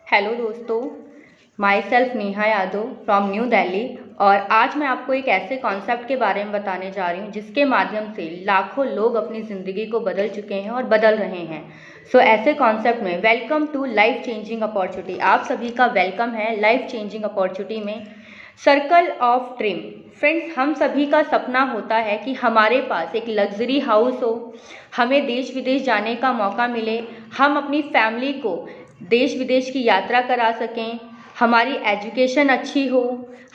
Hello दोस्तों, my self Neha Yadav from new Delhi. और आज मैं आपको एक ऐसे कॉन्सेप्ट के बारे में बताने जा रही हूँ जिसके माध्यम से लाखों लोग अपनी ज़िंदगी को बदल चुके हैं और बदल रहे हैं। ऐसे कॉन्सेप्ट में welcome to life changing opportunity. आप सभी का वेलकम है लाइफ चेंजिंग अपॉर्चुनिटी में। Circle of dream. फ्रेंड्स, हम सभी का सपना होता है कि हमारे पास एक लग्जरी हाउस हो, हमें देश विदेश जाने का मौका मिले, हम अपनी फैमिली को देश विदेश की यात्रा करा सकें, हमारी एजुकेशन अच्छी हो,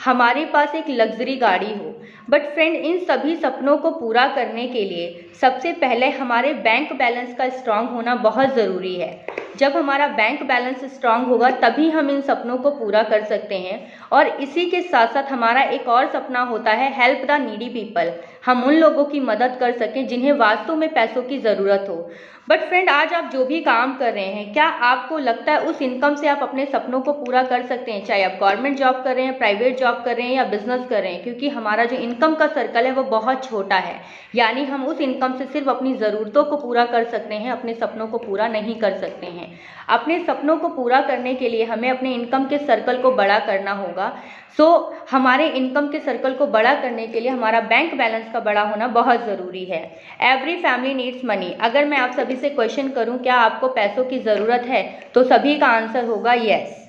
हमारे पास एक लग्जरी गाड़ी हो। बट फ्रेंड, इन सभी सपनों को पूरा करने के लिए सबसे पहले हमारे बैंक बैलेंस का स्ट्रांग होना बहुत ज़रूरी है। जब हमारा बैंक बैलेंस स्ट्रांग होगा तभी हम इन सपनों को पूरा कर सकते हैं। और इसी के साथ साथ हमारा एक और सपना होता है हेल्प द नीडी पीपल। हम उन लोगों की मदद कर सकें जिन्हें वास्तव में पैसों की ज़रूरत हो। बट फ्रेंड, आज आप जो भी काम कर रहे हैं, क्या आपको लगता है उस इनकम से आप अपने सपनों को पूरा कर सकते हैं? चाहे आप गवर्नमेंट जॉब कर रहे हैं, प्राइवेट जॉब कर रहे हैं या बिजनेस कर रहे हैं, क्योंकि हमारा जो इनकम का सर्कल है वो बहुत छोटा है। यानी हम उस इनकम से सिर्फ अपनी ज़रूरतों को पूरा कर सकते हैं, अपने सपनों को पूरा नहीं कर सकते हैं। अपने सपनों को पूरा करने के लिए हमें अपने इनकम के सर्कल को बड़ा करना होगा। हमारे इनकम के सर्कल को बड़ा करने के लिए हमारा बैंक बैलेंस का बड़ा होना बहुत ज़रूरी है। Every family needs money. अगर मैं आप सभी से क्वेश्चन करूं क्या आपको पैसों की ज़रूरत है, तो सभी का आंसर होगा yes.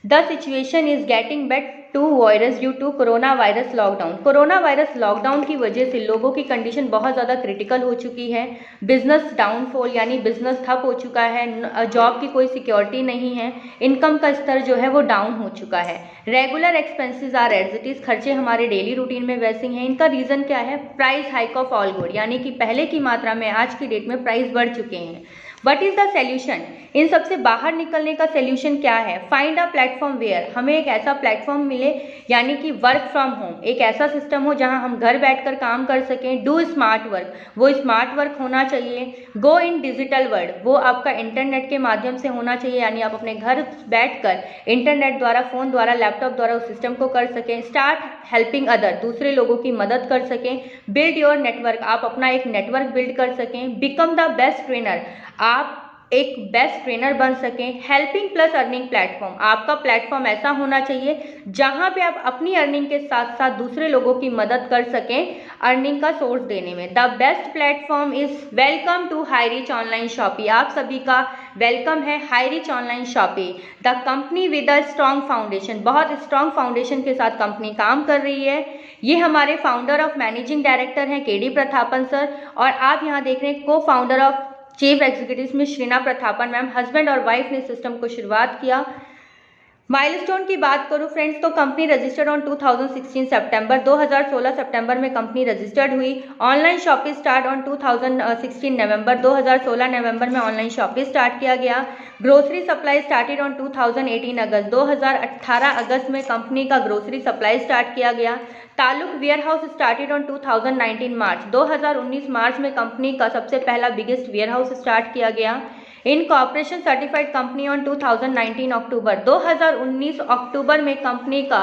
The situation is getting bad to virus due to corona virus lockdown. Corona virus lockdown की वजह से लोगों की कंडीशन बहुत ज़्यादा क्रिटिकल हो चुकी है। बिजनेस डाउनफॉल यानी बिजनेस ठप हो चुका है, जॉब की कोई सिक्योरिटी नहीं है, इनकम का स्तर जो है वो डाउन हो चुका है। Regular expenses are as it is. खर्चे हमारे डेली रूटीन में वैसे हैं। इनका रीज़न क्या है? Price hike of all good, यानी कि पहले की मात्रा में आज की डेट में प्राइस बढ़ चुके हैं। What is the solution? इन सबसे बाहर निकलने का सोल्यूशन क्या है? Find a platform where. हमें एक ऐसा प्लेटफॉर्म मिले, यानी कि वर्क फ्रॉम होम, एक ऐसा सिस्टम हो जहां हम घर बैठकर काम कर सकें। डू स्मार्ट वर्क, वो स्मार्ट वर्क होना चाहिए। गो इन डिजिटल वर्ल्ड, वो आपका इंटरनेट के माध्यम से होना चाहिए, यानी आप अपने घर बैठकर इंटरनेट द्वारा, फ़ोन द्वारा, लैपटॉप द्वारा उस सिस्टम को कर सकें। स्टार्ट हेल्पिंग अदर, दूसरे लोगों की मदद कर सकें। बिल्ड योर नेटवर्क, आप अपना एक नेटवर्क बिल्ड कर सकें। बिकम द बेस्ट ट्रेनर, आप एक बेस्ट ट्रेनर बन सकें। हेल्पिंग प्लस अर्निंग प्लेटफॉर्म, आपका प्लेटफॉर्म ऐसा होना चाहिए जहां पे आप अपनी अर्निंग के साथ साथ दूसरे लोगों की मदद कर सकें अर्निंग का सोर्स देने में। The best platform is welcome to HiRich online shopping. आप सभी का वेलकम है HiRich online shopping. The company with a strong foundation, बहुत स्ट्रॉन्ग फाउंडेशन के साथ कंपनी काम कर रही है। ये हमारे फाउंडर ऑफ मैनेजिंग डायरेक्टर हैं केडी प्रथापन सर, और आप यहाँ देख रहे हैं को फाउंडर ऑफ चीफ एग्जीक्यूटिव में श्रीना प्रथापन मैम। हस्बैंड और वाइफ ने सिस्टम को शुरुआत किया। माइलस्टोन की बात करूं फ्रेंड्स, तो कंपनी रजिस्टर्ड ऑन 2016 सितंबर, 2016 सितंबर में कंपनी रजिस्टर्ड हुई। ऑनलाइन शॉपिंग स्टार्ट ऑन 2016 नवंबर, 2016 नवंबर में ऑनलाइन शॉपिंग स्टार्ट किया गया। ग्रोसरी सप्लाई स्टार्टेड ऑन 2018 अगस्त, 2018 अगस्त में कंपनी का ग्रोसरी सप्लाई स्टार्ट किया गया। Taluk warehouse started on 2019 March, 2019 मार्च में कंपनी का सबसे पहला बिगेस्ट वेयर हाउस स्टार्ट किया गया। Incorporation certified company on 2019 October, 2019 अक्टूबर में कंपनी का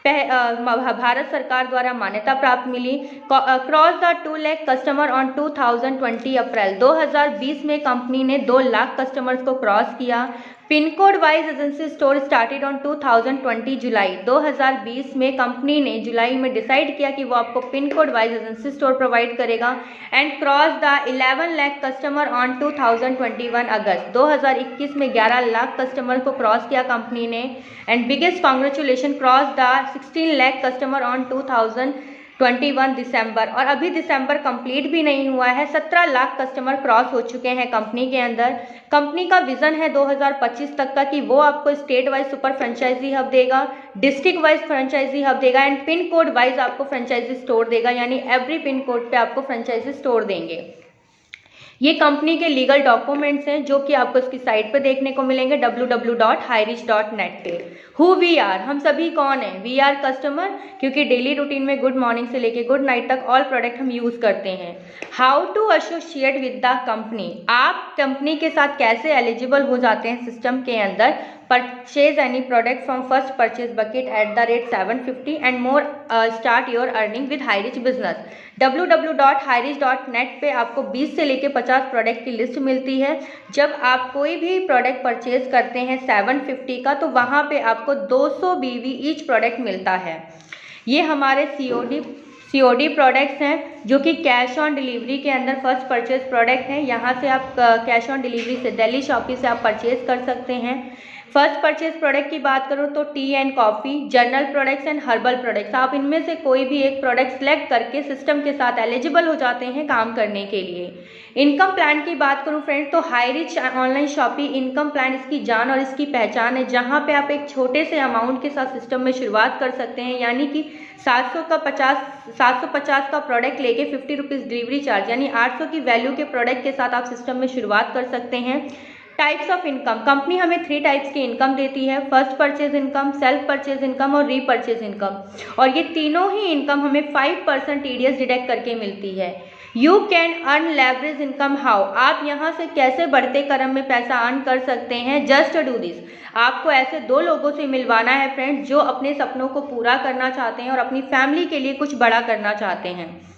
भारत सरकार द्वारा मान्यता प्राप्त मिली। Cross the 2 lakh customer on 2020 April, 2020 में कंपनी ने 2 लाख कस्टमर्स को क्रॉस किया। Pin code wise agency store started on 2020 July, 2020 में कंपनी ने जुलाई में डिसाइड किया कि वो आपको pin code wise agency store provide करेगा। And cross the 11 lakh customer on 2021 August, 2021 में 11 लाख कस्टमर को क्रॉस किया कंपनी ने। And biggest congratulation, cross the 16 lakh customer on 2021 December, और अभी दिसंबर कंप्लीट भी नहीं हुआ है, 17 लाख कस्टमर क्रॉस हो चुके हैं कंपनी के अंदर। कंपनी का विजन है 2025 तक का कि वो आपको state wise super franchisee hub देगा, डिस्ट्रिक्ट वाइज फ्रेंचाइजी हब देगा, एंड पिन कोड वाइज आपको फ्रेंचाइजी स्टोर देगा, यानी एवरी पिन कोड पे आपको फ्रेंचाइजी स्टोर देंगे। ये कंपनी के लीगल डॉक्यूमेंट्स हैं जो कि आपको इसकी साइट पे देखने को मिलेंगे www.hirich.net पे। हु वी आर, हम सभी कौन हैं? वी आर कस्टमर, क्योंकि डेली रूटीन में गुड मॉर्निंग से लेके गुड नाइट तक ऑल प्रोडक्ट हम यूज़ करते हैं। How to associate with the company, आप कंपनी के साथ कैसे एलिजिबल हो जाते हैं सिस्टम के अंदर? Purchase any product from first purchase bucket at the rate 750 and more start your earning with Highrich business. www.hirich.net पे आपको 20 से लेके 50 प्रोडक्ट की लिस्ट मिलती है। जब आप कोई भी प्रोडक्ट परचेज करते हैं 750 का, तो वहाँ पे आपको 200 BV ईच प्रोडक्ट मिलता है। ये हमारे COD प्रोडक्ट्स हैं जो कि कैश ऑन डिलीवरी के अंदर फर्स्ट परचेज प्रोडक्ट हैं। यहाँ से आप कैश ऑन डिलीवरी से दिल्ली शॉपी से आप परचेज कर सकते हैं। फर्स्ट परचेज प्रोडक्ट की बात करूँ तो T and coffee, journal products and herbal products, आप इनमें से कोई भी एक प्रोडक्ट सेलेक्ट करके सिस्टम के साथ एलिजिबल हो जाते हैं काम करने के लिए। इनकम प्लान की बात करूं फ्रेंड्स तो hi rich online shoppe income plan इसकी जान और इसकी पहचान है, जहां पे आप एक छोटे से अमाउंट के साथ सिस्टम में शुरुआत कर सकते हैं। यानी कि 750 का प्रोडक्ट लेके 50 रुपीज़ डिलीवरी चार्ज, यानी 800 की वैल्यू के प्रोडक्ट के साथ आप सिस्टम में शुरुआत कर सकते हैं। टाइप्स ऑफ इनकम, कंपनी हमें 3 टाइप्स की इनकम देती है, first purchase income, self purchase income और रीपरचेज इनकम, और ये तीनों ही इनकम हमें 5% TDS डिडक्ट करके मिलती है। You can earn leverage income how, आप यहाँ से कैसे बढ़ते क्रम में पैसा अर्न कर सकते हैं। जस्ट डू दिस, आपको ऐसे 2 लोगों से मिलवाना है फ्रेंड्स जो अपने सपनों को पूरा करना चाहते हैं और अपनी फैमिली के लिए कुछ बड़ा करना चाहते हैं।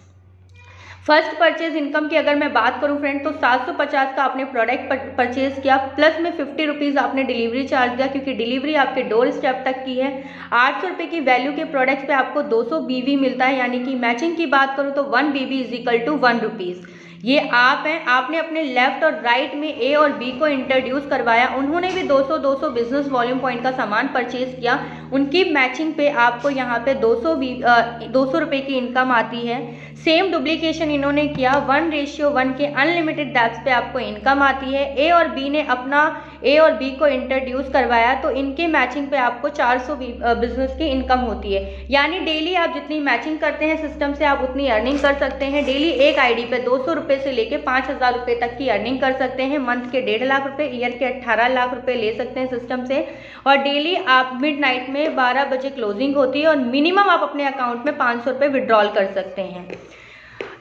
फर्स्ट परचेज इनकम की अगर मैं बात करूं फ्रेंड तो 750 का आपने प्रोडक्ट परचेज किया, प्लस में 50 रुपीज़ आपने डिलीवरी चार्ज दिया, क्योंकि डिलीवरी आपके डोर स्टेप तक की है। 800 रुपये की वैल्यू के प्रोडक्ट्स पे आपको 200 BV मिलता है, यानी कि मैचिंग की बात करूं तो 1 BV = 1 रुपीज़। ये आप हैं, आपने अपने लेफ्ट और राइट में ए और बी को इंट्रोड्यूस करवाया, उन्होंने भी 200 बिजनेस वॉल्यूम पॉइंट का सामान परचेज किया, उनकी मैचिंग पे आपको यहाँ पे 200 रुपये की इनकम आती है। सेम डुप्लीकेशन इन्होंने किया, 1:1 के अनलिमिटेड डेप्स पे आपको इनकम आती है। ए और बी ने अपना ए और बी को इंट्रोड्यूस करवाया तो इनके मैचिंग पे आपको 400 बिजनेस की इनकम होती है। यानी डेली आप जितनी मैचिंग करते हैं सिस्टम से आप उतनी अर्निंग कर सकते हैं। डेली एक आईडी पे 200 रुपये से लेके 5000 रुपये तक की अर्निंग कर सकते हैं। मंथ के 1.5 लाख रुपये, ईयर के 18 लाख रुपये ले सकते हैं सिस्टम से। और डेली आप मिडनाइट में 12 बजे क्लोजिंग होती है और मिनिमम आप अपने अकाउंट में 500 रुपये विड्रॉल कर सकते हैं।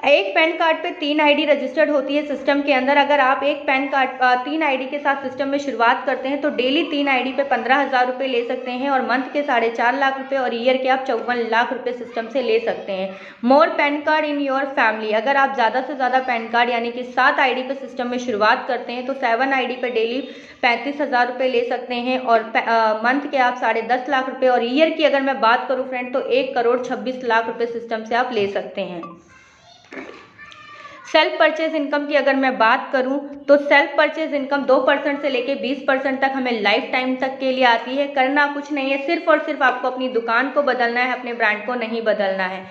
एक पैन कार्ड पे 3 आईडी रजिस्टर्ड होती है सिस्टम के अंदर। अगर आप एक पैन कार्ड 3 आईडी के साथ सिस्टम में शुरुआत करते हैं तो डेली 3 आईडी पे 15,000 रुपये ले सकते हैं और मंथ के 4.5 लाख रुपये और ईयर के आप 54 लाख रुपये सिस्टम से ले सकते हैं। More PAN card in your family, अगर आप ज़्यादा से ज़्यादा पैन कार्ड यानी कि 7 आईडी पे सिस्टम में शुरुआत करते हैं तो 7 आईडी पे डेली 35,000 रुपये ले सकते हैं और मंथ के आप 10.5 लाख रुपये और ईयर की अगर मैं बात करूँ फ्रेंड तो 1,26 लाख रुपये सिस्टम से आप ले सकते हैं। सेल्फ परचेज इनकम की अगर मैं बात करूं तो सेल्फ परचेज इनकम 2% से लेके 20% तक हमें लाइफ टाइम तक के लिए आती है। करना कुछ नहीं है, सिर्फ और सिर्फ आपको अपनी दुकान को बदलना है, अपने ब्रांड को नहीं बदलना है।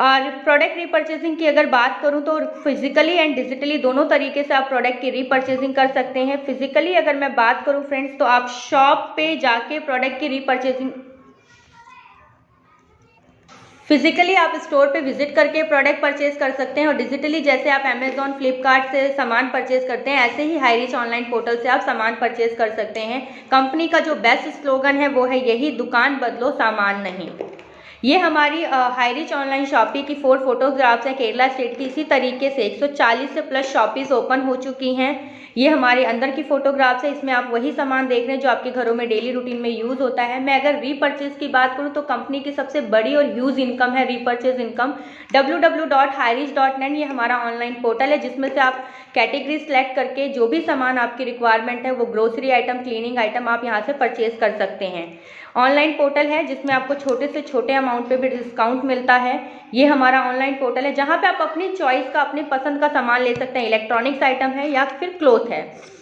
और प्रोडक्ट रीपरचेजिंग की अगर बात करूं तो फिजिकली एंड डिजिटली दोनों तरीके से आप प्रोडक्ट की रीपरचेजिंग कर सकते हैं। फिजिकली अगर मैं बात करूं फ्रेंड्स तो आप शॉप पे जाके प्रोडक्ट की रीपरचेजिंग, फिजिकली आप स्टोर पे विजिट करके प्रोडक्ट परचेज कर सकते हैं और डिजिटली जैसे आप अमेजॉन, फ्लिपकार्ट से सामान परचेज करते हैं ऐसे ही हाईरिच ऑनलाइन पोर्टल से आप सामान परचेज कर सकते हैं। कंपनी का जो बेस्ट स्लोगन है वो है यही, दुकान बदलो सामान नहीं। ये हमारी हाईरिच ऑनलाइन शॉपी की 4 फोटोग्राफ्स हैं केरला स्टेट की। इसी तरीके से 140 से प्लस शॉपीज ओपन हो चुकी हैं। ये हमारे अंदर की फोटोग्राफ्स है, इसमें आप वही सामान देख रहे हैं जो आपके घरों में डेली रूटीन में यूज़ होता है। मैं अगर रीपरचेज की बात करूं तो कंपनी की सबसे बड़ी और ह्यूज इनकम है रीपरचेज इनकम। www.hirich.net ये हमारा ऑनलाइन पोर्टल है जिसमें से आप कैटेगरी सेलेक्ट करके जो भी सामान आपकी रिक्वायरमेंट है वो ग्रोसरी आइटम, क्लीनिंग आइटम आप यहाँ से परचेज कर सकते हैं। ऑनलाइन पोर्टल है जिसमें आपको छोटे से छोटे अमाउंट पे भी डिस्काउंट मिलता है। ये हमारा ऑनलाइन पोर्टल है जहाँ पे आप अपनी चॉइस का, अपनी पसंद का सामान ले सकते हैं। इलेक्ट्रॉनिक्स आइटम है या फिर क्लोथ है।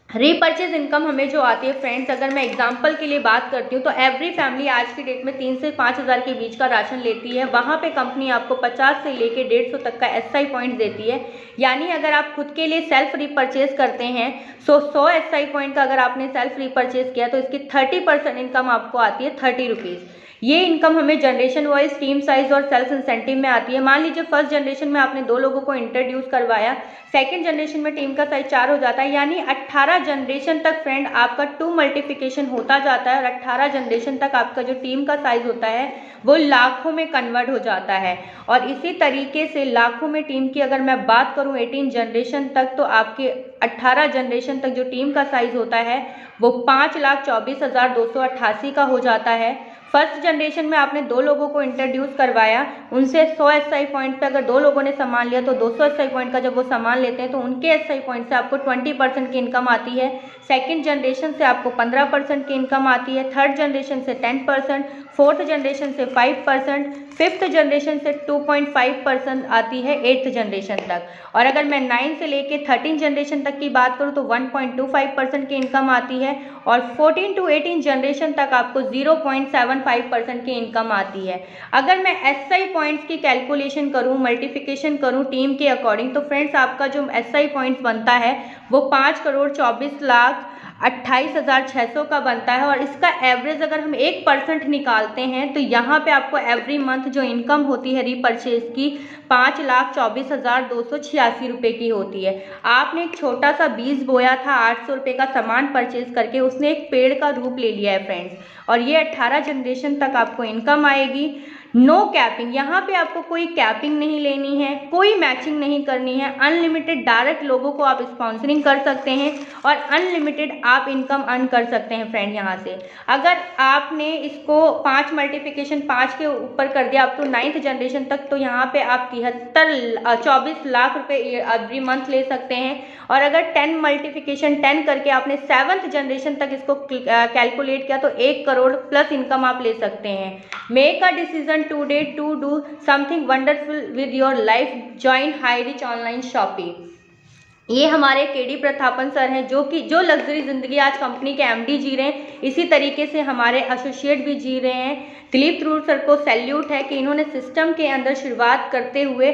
रीपरचेज इनकम हमें जो आती है फ्रेंड्स, अगर मैं एग्जांपल के लिए बात करती हूँ तो एवरी फैमिली आज की डेट में 3 से 5 हज़ार के बीच का राशन लेती है। वहाँ पे कंपनी आपको 50 से लेके 150 तक का SI पॉइंट देती है। यानी अगर आप खुद के लिए सेल्फ रीपरचेज करते हैं तो 100 SI पॉइंट का अगर आपने सेल्फ रीपरचेज किया तो इसकी 30% इनकम आपको आती है 30 रुपीज़। ये इनकम हमें जनरेशन वाइज, टीम साइज और सेल्स इंसेंटिव में आती है। मान लीजिए फर्स्ट जनरेशन में आपने 2 लोगों को इंट्रोड्यूस करवाया, सेकेंड जनरेशन में टीम का साइज 4 हो जाता है, यानी 18 जनरेशन तक फ्रेंड आपका 2 मल्टीप्लिकेशन होता जाता है और 18 जनरेशन तक आपका जो टीम का साइज होता है वो लाखों में कन्वर्ट हो जाता है। और इसी तरीके से लाखों में टीम की अगर मैं बात करूं 18 जनरेशन तक, तो आपके 18 जनरेशन तक जो टीम का साइज होता है वो 5,24,288 का हो जाता है। फर्स्ट जनरेशन में आपने 2 लोगों को इंट्रोड्यूस करवाया, उनसे 100 एसआई पॉइंट पे अगर 2 लोगों ने सामान लिया तो 200 एसआई पॉइंट का जब वो सामान लेते हैं तो उनके एसआई पॉइंट से आपको 20% की इनकम आती है। सेकंड जनरेशन से आपको 15% की इनकम आती है, थर्ड जनरेशन से 10%, फोर्थ जनरेशन से 5%, फिफ्थ जनरेशन से 2.5% आती है 8th जनरेशन तक। और अगर मैं 9 से लेके 13 जनरेशन तक की बात करूँ तो 1.25% की इनकम आती है और 14 to 18 जनरेशन तक आपको 0.75% की इनकम आती है। अगर मैं एसआई पॉइंट्स की कैलकुलेशन करूँ, मल्टीप्लिकेशन करूँ टीम के अकॉर्डिंग, तो फ्रेंड्स आपका जो एसआई पॉइंट्स बनता है वो 5,24,28,600 का बनता है। और इसका एवरेज अगर हम 1% निकालते हैं तो यहाँ पे आपको एवरी मंथ जो इनकम होती है रीपरचेज की 5,24,286 रुपये की होती है। आपने एक छोटा सा बीज बोया था 800 रुपये का सामान परचेज करके, उसने एक पेड़ का रूप ले लिया है फ्रेंड्स, और ये 18 जनरेशन तक आपको इनकम आएगी। नो कैपिंग, यहाँ पे आपको कोई कैपिंग नहीं लेनी है, कोई मैचिंग नहीं करनी है, अनलिमिटेड डायरेक्ट लोगों को आप स्पॉन्सरिंग कर सकते हैं और अनलिमिटेड आप इनकम अर्न कर सकते हैं फ्रेंड। यहाँ से अगर आपने इसको 5 मल्टीप्लिकेशन 5 के ऊपर कर दिया अप टू 9th जनरेशन तक, तो यहाँ पे आप 24 लाख रुपए एवरी मंथ ले सकते हैं। और अगर 10 मल्टीप्लिकेशन 10 करके आपने 7th जनरेशन तक इसको कैलकुलेट किया तो 1 करोड़ प्लस इनकम आप ले सकते हैं। Make a decision today to do something wonderful with your life, join hi rich online shopping. ये हमारे केडी प्रतापन सर हैं जो लग्जरी जिंदगी आज कंपनी के एमडी जी रहे हैं, इसी तरीके से हमारे एसोसिएट भी जी रहे हैं। दिलीप ध्रुव सर को सैल्यूट है कि इन्होंने सिस्टम के अंदर शुरुआत करते हुए